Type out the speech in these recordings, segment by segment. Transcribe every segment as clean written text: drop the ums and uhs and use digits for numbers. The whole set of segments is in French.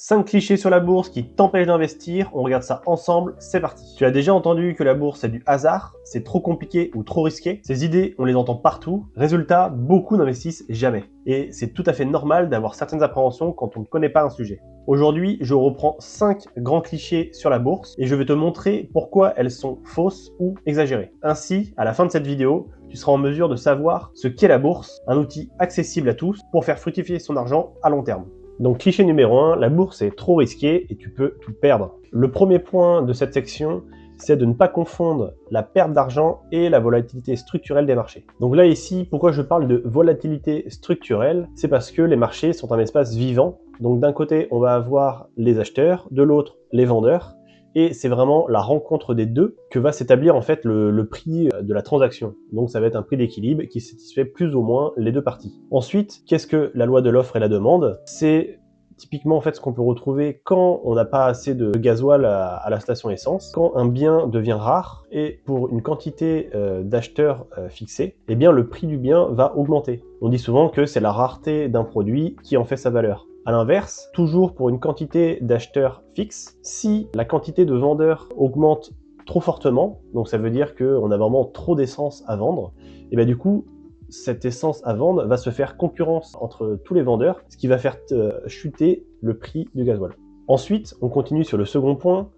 5 clichés sur la bourse qui t'empêchent d'investir, on regarde ça ensemble, c'est parti. Tu as déjà entendu que la bourse c'est du hasard, c'est trop compliqué ou trop risqué. Ces idées, on les entend partout. Résultat, beaucoup n'investissent jamais. Et c'est tout à fait normal d'avoir certaines appréhensions quand on ne connaît pas un sujet. Aujourd'hui, je reprends 5 grands clichés sur la bourse et je vais te montrer pourquoi elles sont fausses ou exagérées. Ainsi, à la fin de cette vidéo, tu seras en mesure de savoir ce qu'est la bourse, un outil accessible à tous pour faire fructifier son argent à long terme. Donc cliché numéro 1, la bourse est trop risquée et tu peux tout perdre. Le premier point de cette section, c'est de ne pas confondre la perte d'argent et la volatilité structurelle des marchés. Donc là ici, pourquoi je parle de volatilité structurelle? C'est parce que les marchés sont un espace vivant. Donc d'un côté, on va avoir les acheteurs, de l'autre, les vendeurs. Et c'est vraiment la rencontre des deux que va s'établir en fait le prix de la transaction. Donc ça va être un prix d'équilibre qui satisfait plus ou moins les deux parties. Ensuite, qu'est-ce que la loi de l'offre et la demande? C'est typiquement en fait ce qu'on peut retrouver quand on n'a pas assez de gasoil à la station essence, quand un bien devient rare et pour une quantité d'acheteurs fixée, eh bien le prix du bien va augmenter. On dit souvent que c'est la rareté d'un produit qui en fait sa valeur. A l'inverse, toujours pour une quantité d'acheteurs fixe, si la quantité de vendeurs augmente trop fortement, donc ça veut dire qu'on a vraiment trop d'essence à vendre, et bien du coup, cette essence à vendre va se faire concurrence entre tous les vendeurs, ce qui va faire chuter le prix du gasoil. Ensuite, on continue sur le second point,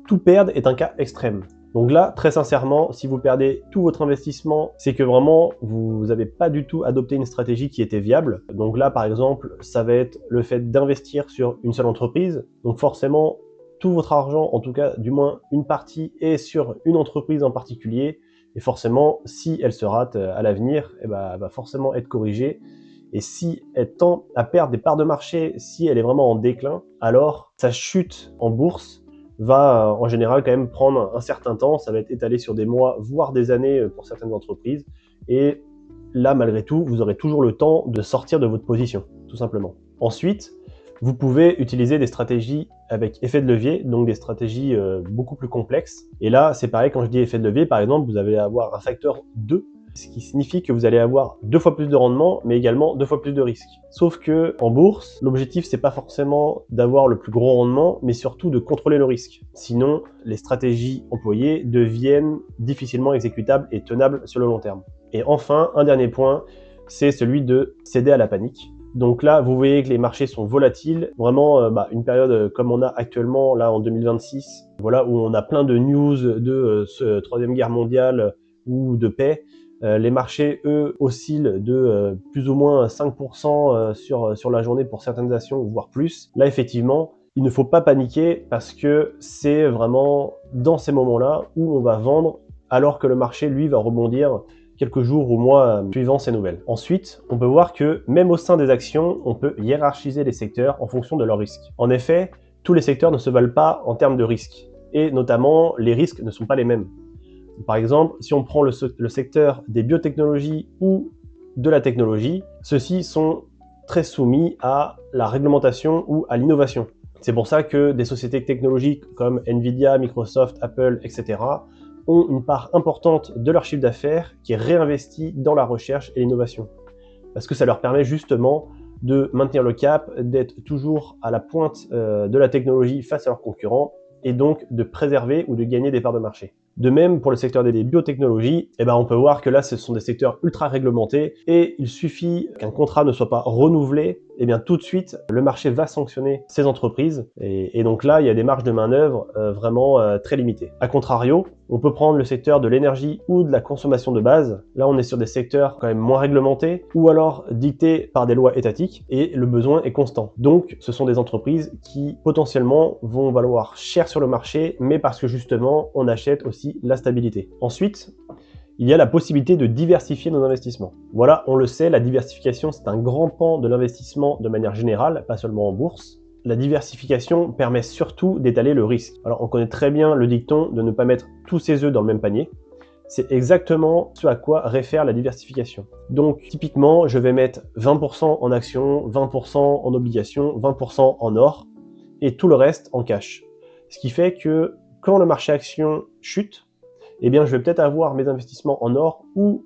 tout perdre est un cas extrême. Donc là, très sincèrement, si vous perdez tout votre investissement, c'est que vraiment, vous n'avez pas du tout adopté une stratégie qui était viable. Donc là, par exemple, ça va être le fait d'investir sur une seule entreprise. Donc forcément, tout votre argent, en tout cas, du moins une partie, est sur une entreprise en particulier. Et forcément, si elle se rate à l'avenir, eh ben, elle va forcément être corrigée. Et si elle tend à perdre des parts de marché, si elle est vraiment en déclin, alors sa chute en bourse va en général quand même prendre un certain temps, ça va être étalé sur des mois, voire des années pour certaines entreprises. Et là, malgré tout, vous aurez toujours le temps de sortir de votre position, tout simplement. Ensuite, vous pouvez utiliser des stratégies avec effet de levier, donc des stratégies beaucoup plus complexes. Et là, c'est pareil, quand je dis effet de levier, par exemple, vous allez avoir un facteur 2, ce qui signifie que vous allez avoir 2 fois plus de rendement, mais également 2 fois plus de risques. Sauf que en bourse, l'objectif, c'est pas forcément d'avoir le plus gros rendement, mais surtout de contrôler le risque. Sinon, les stratégies employées deviennent difficilement exécutables et tenables sur le long terme. Et enfin, un dernier point, c'est celui de céder à la panique. Donc là, vous voyez que les marchés sont volatiles, vraiment une période comme on a actuellement là en 2026, voilà, où on a plein de news de ce troisième guerre mondiale ou de paix. Les marchés, eux, oscillent de plus ou moins 5% sur la journée pour certaines actions, voire plus. Là, effectivement, il ne faut pas paniquer parce que c'est vraiment dans ces moments-là où on va vendre alors que le marché, lui, va rebondir quelques jours ou mois suivant ces nouvelles. Ensuite, on peut voir que même au sein des actions, on peut hiérarchiser les secteurs en fonction de leurs risques. En effet, tous les secteurs ne se valent pas en termes de risques. Et notamment, les risques ne sont pas les mêmes. Par exemple, si on prend le secteur des biotechnologies ou de la technologie, ceux-ci sont très soumis à la réglementation ou à l'innovation. C'est pour ça que des sociétés technologiques comme Nvidia, Microsoft, Apple, etc. ont une part importante de leur chiffre d'affaires qui est réinvestie dans la recherche et l'innovation. Parce que ça leur permet justement de maintenir le cap, d'être toujours à la pointe de la technologie face à leurs concurrents et donc de préserver ou de gagner des parts de marché. De même, pour le secteur des biotechnologies, on peut voir que là, ce sont des secteurs ultra réglementés et il suffit qu'un contrat ne soit pas renouvelé, tout de suite, le marché va sanctionner ces entreprises et donc là, il y a des marges de manœuvre vraiment très limitées. A contrario, on peut prendre le secteur de l'énergie ou de la consommation de base. Là, on est sur des secteurs quand même moins réglementés ou alors dictés par des lois étatiques et le besoin est constant. Donc, ce sont des entreprises qui potentiellement vont valoir cher sur le marché, mais parce que justement, on achète aussi la stabilité. Ensuite, il y a la possibilité de diversifier nos investissements. Voilà, on le sait, la diversification, c'est un grand pan de l'investissement de manière générale, pas seulement en bourse. La diversification permet surtout d'étaler le risque. Alors, on connaît très bien le dicton de ne pas mettre tous ses œufs dans le même panier. C'est exactement ce à quoi réfère la diversification. Donc, typiquement, je vais mettre 20% en actions, 20% en obligations, 20% en or et tout le reste en cash. Ce qui fait que quand le marché action chute, je vais peut-être avoir mes investissements en or ou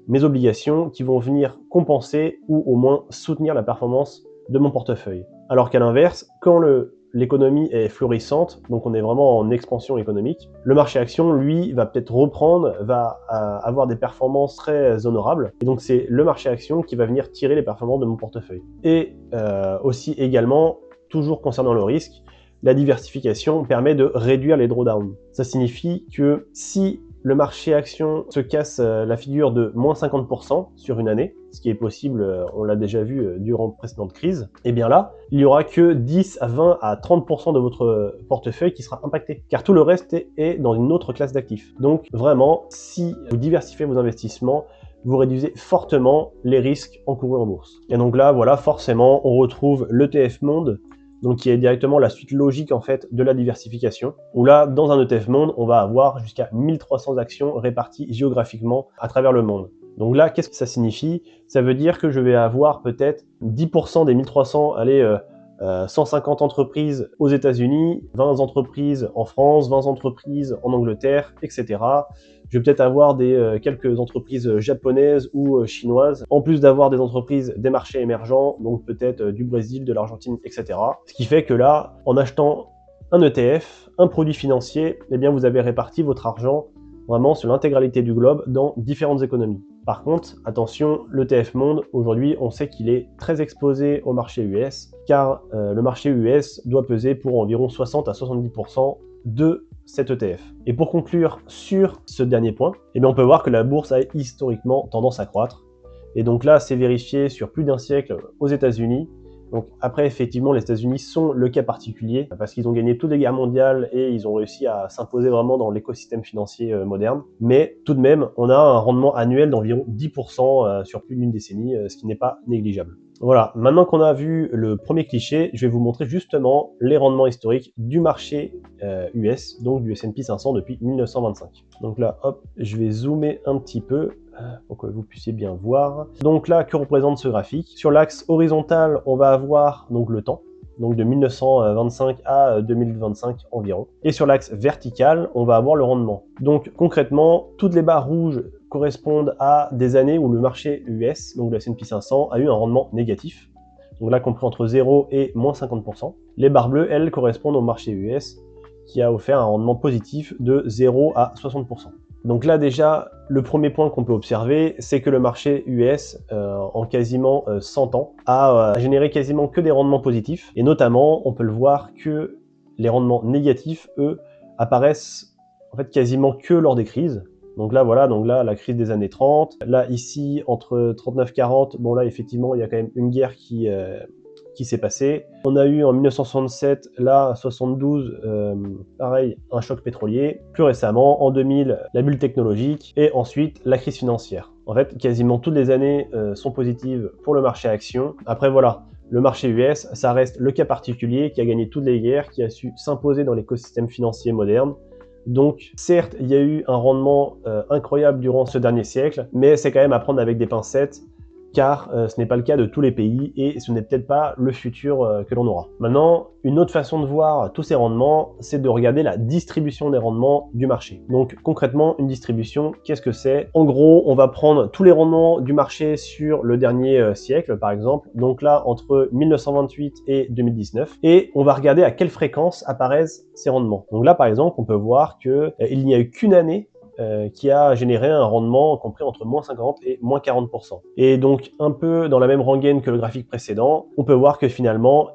mes obligations qui vont venir compenser ou au moins soutenir la performance de mon portefeuille. Alors qu'à l'inverse, quand le l'économie est florissante, donc on est vraiment en expansion économique, le marché action, lui, va peut-être reprendre, va avoir des performances très honorables, et donc c'est le marché action qui va venir tirer les performances de mon portefeuille. Et aussi également, toujours concernant le risque, la diversification permet de réduire les drawdowns. Ça signifie que si le marché action se casse la figure de moins 50% sur une année, ce qui est possible, on l'a déjà vu durant de précédentes crises, et bien là, il n'y aura que 10 à 20 à 30% de votre portefeuille qui sera impacté, car tout le reste est dans une autre classe d'actifs. Donc vraiment, si vous diversifiez vos investissements, vous réduisez fortement les risques encourus en bourse. Et donc là, voilà, forcément, on retrouve l'ETF Monde, donc qui est directement la suite logique en fait de la diversification, où là, dans un ETF Monde, on va avoir jusqu'à 1300 actions réparties géographiquement à travers le monde. Donc là, qu'est-ce que ça signifie? Ça veut dire que je vais avoir peut-être 10% des 1300, 150 entreprises aux États-Unis, 20 entreprises en France, 20 entreprises en Angleterre, etc. Je vais peut-être avoir quelques entreprises japonaises ou chinoises, en plus d'avoir des entreprises des marchés émergents, donc peut-être du Brésil, de l'Argentine, etc. Ce qui fait que là, en achetant un ETF, un produit financier, eh bien vous avez réparti votre argent vraiment sur l'intégralité du globe dans différentes économies. Par contre, attention, l'ETF Monde, aujourd'hui, on sait qu'il est très exposé au marché US, car le marché US doit peser pour environ 60 à 70% de cet ETF. Et pour conclure sur ce dernier point, eh bien on peut voir que la bourse a historiquement tendance à croître. Et donc là, c'est vérifié sur plus d'un siècle aux États-Unis. Donc après, effectivement, les États-Unis sont le cas particulier parce qu'ils ont gagné toutes les guerres mondiales et ils ont réussi à s'imposer vraiment dans l'écosystème financier moderne. Mais tout de même, on a un rendement annuel d'environ 10% sur plus d'une décennie, ce qui n'est pas négligeable. Voilà, maintenant qu'on a vu le premier cliché, je vais vous montrer justement les rendements historiques du marché US, donc du S&P 500 depuis 1925. Donc là, hop, je vais zoomer un petit peu pour que vous puissiez bien voir. Donc là, que représente ce graphique? Sur l'axe horizontal, on va avoir donc le temps, donc de 1925 à 2025 environ. Et sur l'axe vertical, on va avoir le rendement. Donc concrètement, toutes les barres rouges correspondent à des années où le marché US, donc le S&P 500, a eu un rendement négatif. Donc là, compris entre 0 et moins 50%. Les barres bleues, elles, correspondent au marché US, qui a offert un rendement positif de 0 à 60%. Donc là déjà, le premier point qu'on peut observer, c'est que le marché US, en quasiment 100 ans, a généré quasiment que des rendements positifs. Et notamment, on peut le voir que les rendements négatifs, eux, apparaissent en fait quasiment que lors des crises. Donc là, voilà, donc là, la crise des années 30. Là, ici, entre 39-40, bon là, effectivement, il y a quand même une guerre qui s'est passé. On a eu en 1967, là, 72, pareil, un choc pétrolier. Plus récemment, en 2000, la bulle technologique et ensuite la crise financière. En fait, quasiment toutes les années sont positives pour le marché action. Après, voilà, le marché US, ça reste le cas particulier qui a gagné toutes les guerres, qui a su s'imposer dans l'écosystème financier moderne. Donc, certes, il y a eu un rendement incroyable durant ce dernier siècle, mais c'est quand même à prendre avec des pincettes, car ce n'est pas le cas de tous les pays et ce n'est peut-être pas le futur que l'on aura. Maintenant, une autre façon de voir tous ces rendements, c'est de regarder la distribution des rendements du marché. Donc concrètement, une distribution, qu'est-ce que c'est? En gros, on va prendre tous les rendements du marché sur le dernier siècle, par exemple, donc là, entre 1928 et 2019, et on va regarder à quelle fréquence apparaissent ces rendements. Donc là, par exemple, on peut voir qu'il n'y a eu qu'une année qui a généré un rendement compris entre moins 50 et moins 40%. Et donc, un peu dans la même rengaine que le graphique précédent, on peut voir que finalement,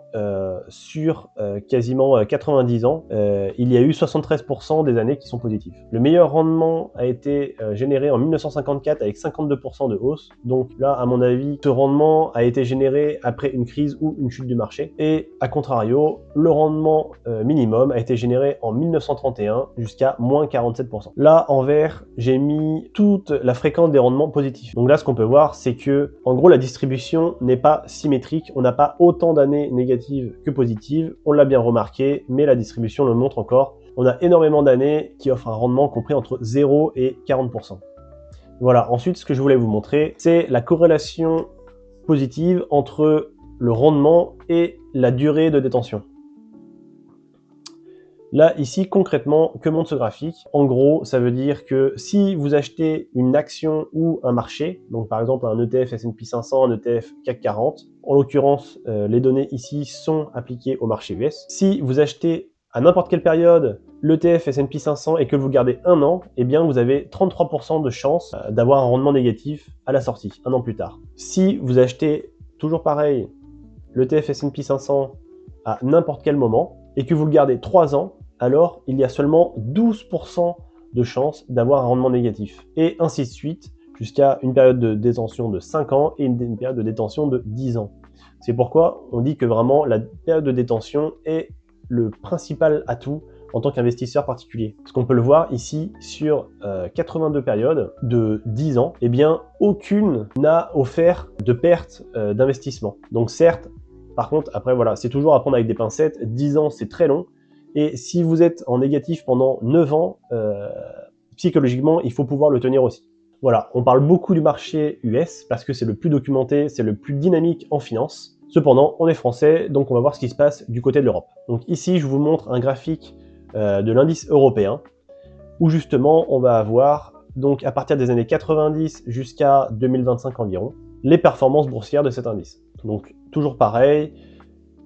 sur quasiment 90 ans, il y a eu 73% des années qui sont positives. Le meilleur rendement a été généré en 1954 avec 52% de hausse. Donc là, à mon avis, ce rendement a été généré après une crise ou une chute du marché. Et à contrario, le rendement minimum a été généré en 1931 jusqu'à moins 47%. Là, en vert, j'ai mis toute la fréquence des rendements positifs. Donc là, ce qu'on peut voir, c'est que, en gros, la distribution n'est pas symétrique. On n'a pas autant d'années négatives que positives. On l'a bien remarqué, mais la distribution le montre encore. On a énormément d'années qui offrent un rendement compris entre 0 et 40%. Voilà. Ensuite, ce que je voulais vous montrer, c'est la corrélation positive entre le rendement et la durée de détention. Là, ici, concrètement, que montre ce graphique? En gros, ça veut dire que si vous achetez une action ou un marché, donc par exemple un ETF S&P 500, un ETF CAC 40, en l'occurrence, les données ici sont appliquées au marché US. Si vous achetez à n'importe quelle période l'ETF S&P 500 et que vous gardez un an, eh bien vous avez 33% de chance d'avoir un rendement négatif à la sortie, un an plus tard. Si vous achetez, toujours pareil, l'ETF S&P 500 à n'importe quel moment et que vous le gardez 3 ans, alors il y a seulement 12% de chance d'avoir un rendement négatif. Et ainsi de suite, jusqu'à une période de détention de 5 ans et une période de détention de 10 ans. C'est pourquoi on dit que vraiment la période de détention est le principal atout en tant qu'investisseur particulier. Parce qu'on peut le voir ici sur 82 périodes de 10 ans, eh bien aucune n'a offert de perte d'investissement. Donc certes, par contre, après voilà, c'est toujours à prendre avec des pincettes, 10 ans c'est très long, et si vous êtes en négatif pendant 9 ans, psychologiquement, il faut pouvoir le tenir aussi. Voilà, on parle beaucoup du marché US parce que c'est le plus documenté, c'est le plus dynamique en finance. Cependant, on est français, donc on va voir ce qui se passe du côté de l'Europe. Donc ici, je vous montre un graphique de l'indice européen, où justement, on va avoir, donc à partir des années 90 jusqu'à 2025 environ, les performances boursières de cet indice. Donc toujours pareil,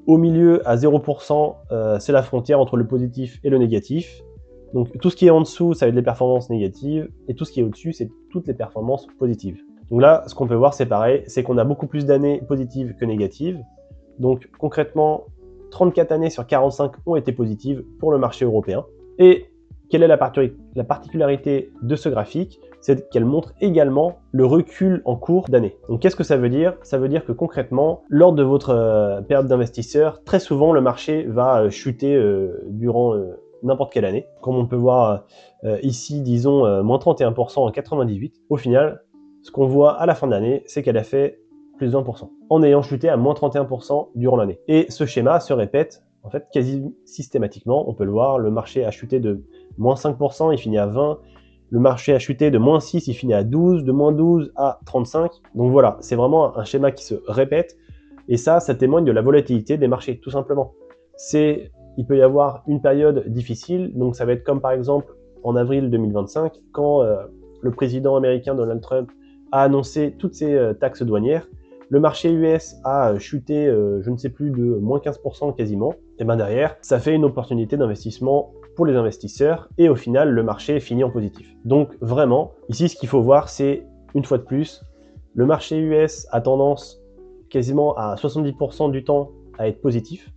au milieu à 0%, c'est la frontière entre le positif et le négatif. Donc tout ce qui est en dessous, ça va être les performances négatives, et tout ce qui est au-dessus, c'est toutes les performances positives. Donc là, ce qu'on peut voir, c'est pareil, c'est qu'on a beaucoup plus d'années positives que négatives. Donc concrètement, 34 années sur 45 ont été positives pour le marché européen. Et quelle est la particularité de ce graphique? C'est qu'elle montre également le recul en cours d'année. Donc qu'est-ce que ça veut dire? Ça veut dire que concrètement, lors de votre période d'investisseur, très souvent le marché va chuter durant n'importe quelle année. Comme on peut voir ici, disons, moins 31% en 98. Au final, ce qu'on voit à la fin de l'année, c'est qu'elle a fait plus de 20%, en ayant chuté à moins 31% durant l'année. Et ce schéma se répète en fait quasi systématiquement. On peut le voir, le marché a chuté de moins 5%, il finit à 20. Le marché a chuté de moins 6, il finit à 12, de moins 12 à 35. Donc voilà, c'est vraiment un schéma qui se répète. Et ça témoigne de la volatilité des marchés, tout simplement. Il peut y avoir une période difficile, donc ça va être comme par exemple en avril 2025, quand le président américain Donald Trump a annoncé toutes ses taxes douanières. Le marché US a chuté, je ne sais plus, de moins 15% quasiment. Et bien derrière, ça fait une opportunité d'investissement pour les investisseurs et au final, le marché finit en positif. Donc vraiment, ici, ce qu'il faut voir, c'est, une fois de plus, le marché US a tendance quasiment à 70% du temps à être positif.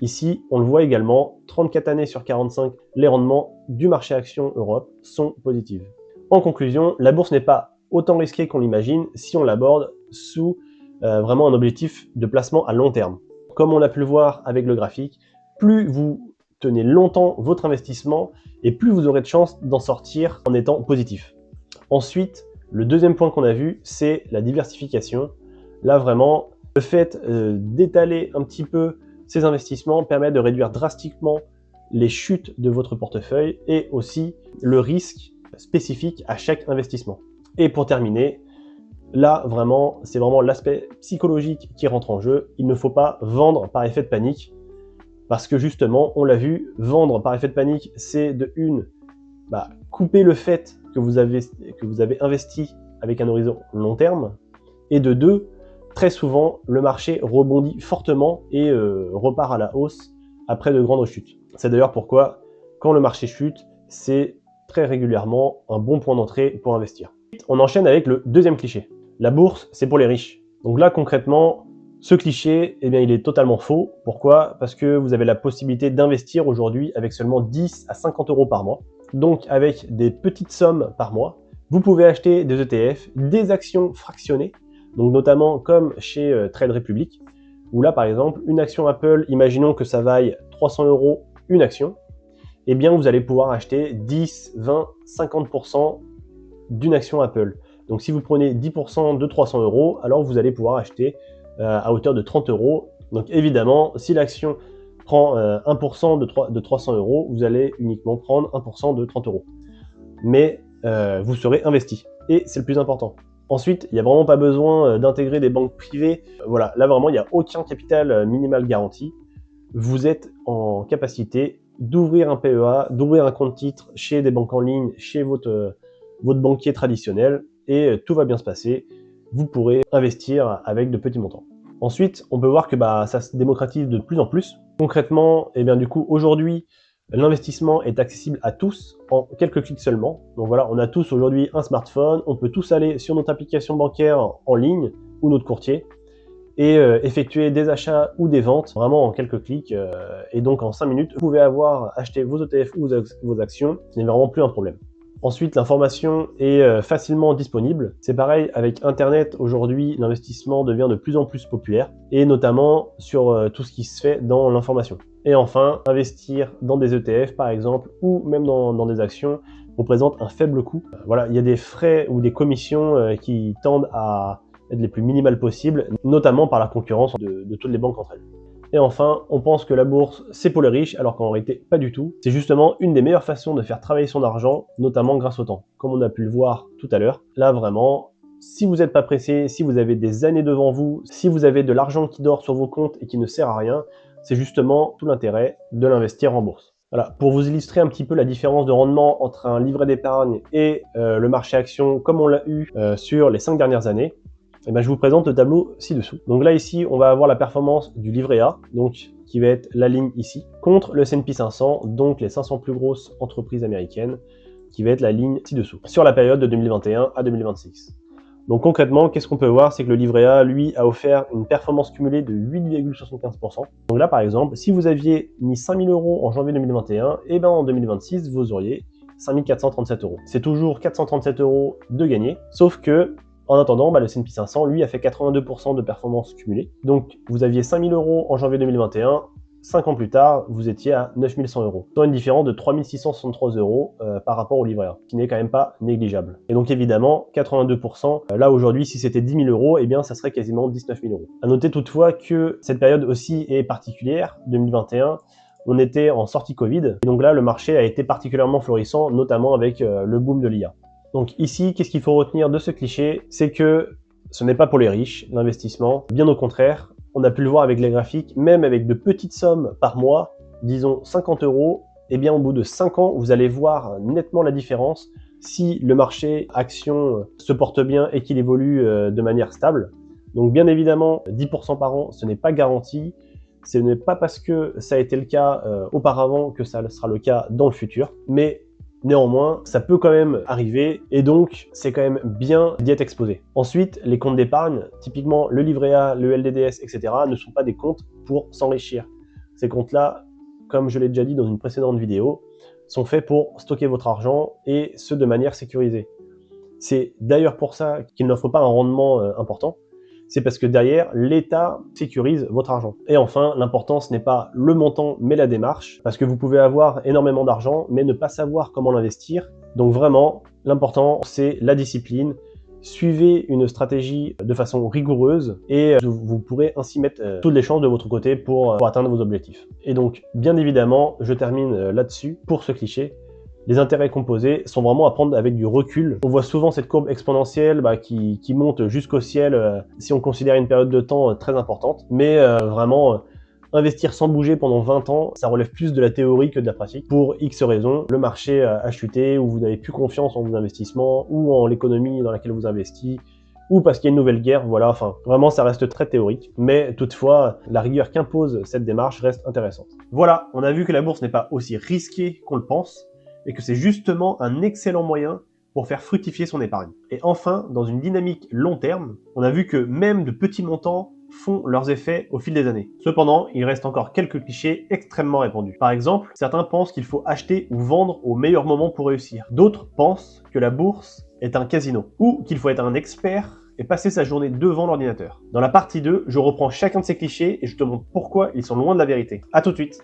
Ici, on le voit également, 34 années sur 45, les rendements du marché action Europe sont positifs. En conclusion, la bourse n'est pas autant risquée qu'on l'imagine si on l'aborde sous vraiment un objectif de placement à long terme. Comme on a pu le voir avec le graphique, plus vous tenez longtemps votre investissement et plus vous aurez de chances d'en sortir en étant positif. Ensuite, le deuxième point qu'on a vu, c'est la diversification. Là vraiment, le fait d'étaler un petit peu ces investissements permet de réduire drastiquement les chutes de votre portefeuille et aussi le risque spécifique à chaque investissement. Et pour terminer, là vraiment, c'est vraiment l'aspect psychologique qui rentre en jeu. Il ne faut pas vendre par effet de panique parce que justement, on l'a vu, vendre par effet de panique, c'est de une, couper le fait que vous avez investi avec un horizon long terme, et de deux, très souvent, le marché rebondit fortement et repart à la hausse après de grandes chutes. C'est d'ailleurs pourquoi, quand le marché chute, c'est très régulièrement un bon point d'entrée pour investir. On enchaîne avec le deuxième cliché. La bourse, c'est pour les riches. Donc là, concrètement, ce cliché, eh bien, il est totalement faux. Pourquoi? Parce que vous avez la possibilité d'investir aujourd'hui avec seulement 10 à 50 euros par mois. Donc, avec des petites sommes par mois, vous pouvez acheter des ETF, des actions fractionnées, donc notamment comme chez Trade Republic, où là, par exemple, une action Apple, imaginons que ça vaille 300 euros une action, eh bien, vous allez pouvoir acheter 10, 20, 50% d'une action Apple. Donc, si vous prenez 10% de 300 euros, alors vous allez pouvoir acheter à hauteur de 30 euros. Donc, évidemment, si l'action prend 1% de 300 euros, vous allez uniquement prendre 1% de 30 euros. Mais vous serez investi. Et c'est le plus important. Ensuite, il n'y a vraiment pas besoin d'intégrer des banques privées. Voilà, là vraiment, il n'y a aucun capital minimal garanti. Vous êtes en capacité d'ouvrir un PEA, d'ouvrir un compte titre chez des banques en ligne, chez votre banquier traditionnel, et tout va bien se passer. Vous pourrez investir avec de petits montants. Ensuite, on peut voir que ça se démocratise de plus en plus. Concrètement, du coup, aujourd'hui, l'investissement est accessible à tous en quelques clics seulement. Donc voilà, on a tous aujourd'hui un smartphone, on peut tous aller sur notre application bancaire en ligne ou notre courtier et effectuer des achats ou des ventes vraiment en quelques clics. Et donc en 5 minutes, vous pouvez acheté vos ETF ou vos actions, ce n'est vraiment plus un problème. Ensuite, l'information est facilement disponible. C'est pareil avec Internet, aujourd'hui, l'investissement devient de plus en plus populaire, et notamment sur tout ce qui se fait dans l'information. Et enfin, investir dans des ETF, par exemple, ou même dans des actions, représente un faible coût. Voilà, il y a des frais ou des commissions qui tendent à être les plus minimales possibles, notamment par la concurrence de toutes les banques entre elles. Et enfin, on pense que la bourse, c'est pour les riches, alors qu'en réalité, pas du tout. C'est justement une des meilleures façons de faire travailler son argent, notamment grâce au temps, comme on a pu le voir tout à l'heure. Là, vraiment, si vous n'êtes pas pressé, si vous avez des années devant vous, si vous avez de l'argent qui dort sur vos comptes et qui ne sert à rien, c'est justement tout l'intérêt de l'investir en bourse. Voilà, pour vous illustrer un petit peu la différence de rendement entre un livret d'épargne et le marché action, comme on l'a eu sur les 5 dernières années, je vous présente le tableau ci-dessous. Donc là, ici, on va avoir la performance du livret A, donc qui va être la ligne ici, contre le S&P 500, donc les 500 plus grosses entreprises américaines, qui va être la ligne ci-dessous, sur la période de 2021 à 2026. Donc concrètement, qu'est-ce qu'on peut voir? C'est que le livret A, lui, a offert une performance cumulée de 8,75%. Donc là, par exemple, si vous aviez mis 5 000 € en janvier 2021, et en 2026, vous auriez 5 437 €. C'est toujours 437 € de gagné, sauf que en attendant, le S&P 500, lui, a fait 82% de performance cumulée. Donc, vous aviez 5 000 € en janvier 2021, 5 ans plus tard, vous étiez à 9 100 €. Soit une différence de 3 663 € par rapport au livret A, qui n'est quand même pas négligeable. Et donc, évidemment, 82%, là aujourd'hui, si c'était 10 000 €, ça serait quasiment 19 000 €. À noter toutefois que cette période aussi est particulière, 2021, on était en sortie Covid, et donc là, le marché a été particulièrement florissant, notamment avec le boom de l'IA. Donc ici, qu'est-ce qu'il faut retenir de ce cliché? C'est que ce n'est pas pour les riches, l'investissement. Bien au contraire, on a pu le voir avec les graphiques, même avec de petites sommes par mois, disons 50 €, au bout de 5 ans, vous allez voir nettement la différence si le marché action se porte bien et qu'il évolue de manière stable. Donc bien évidemment, 10% par an, ce n'est pas garanti. Ce n'est pas parce que ça a été le cas auparavant que ça sera le cas dans le futur. Mais néanmoins, ça peut quand même arriver et donc c'est quand même bien d'y être exposé. Ensuite, les comptes d'épargne, typiquement le livret A, le LDDS, etc. ne sont pas des comptes pour s'enrichir. Ces comptes-là, comme je l'ai déjà dit dans une précédente vidéo, sont faits pour stocker votre argent et ce de manière sécurisée. C'est d'ailleurs pour ça qu'ils n'offrent pas un rendement important. C'est parce que derrière, l'État sécurise votre argent. Et enfin, l'important, ce n'est pas le montant, mais la démarche, parce que vous pouvez avoir énormément d'argent, mais ne pas savoir comment l'investir. Donc vraiment, l'important, c'est la discipline. Suivez une stratégie de façon rigoureuse et vous pourrez ainsi mettre toutes les chances de votre côté pour atteindre vos objectifs. Et donc, bien évidemment, je termine là-dessus pour ce cliché. Les intérêts composés sont vraiment à prendre avec du recul. On voit souvent cette courbe exponentielle qui monte jusqu'au ciel si on considère une période de temps très importante. Mais vraiment, investir sans bouger pendant 20 ans, ça relève plus de la théorie que de la pratique. Pour X raisons, le marché a chuté, ou vous n'avez plus confiance en vos investissements, ou en l'économie dans laquelle vous investissez, ou parce qu'il y a une nouvelle guerre, voilà, enfin, vraiment ça reste très théorique, mais toutefois, la rigueur qu'impose cette démarche reste intéressante. Voilà, on a vu que la bourse n'est pas aussi risquée qu'on le pense, et que c'est justement un excellent moyen pour faire fructifier son épargne. Et enfin, dans une dynamique long terme, on a vu que même de petits montants font leurs effets au fil des années. Cependant, il reste encore quelques clichés extrêmement répandus. Par exemple, certains pensent qu'il faut acheter ou vendre au meilleur moment pour réussir. D'autres pensent que la bourse est un casino, ou qu'il faut être un expert et passer sa journée devant l'ordinateur. Dans la partie 2, je reprends chacun de ces clichés et je te montre pourquoi ils sont loin de la vérité. A tout de suite.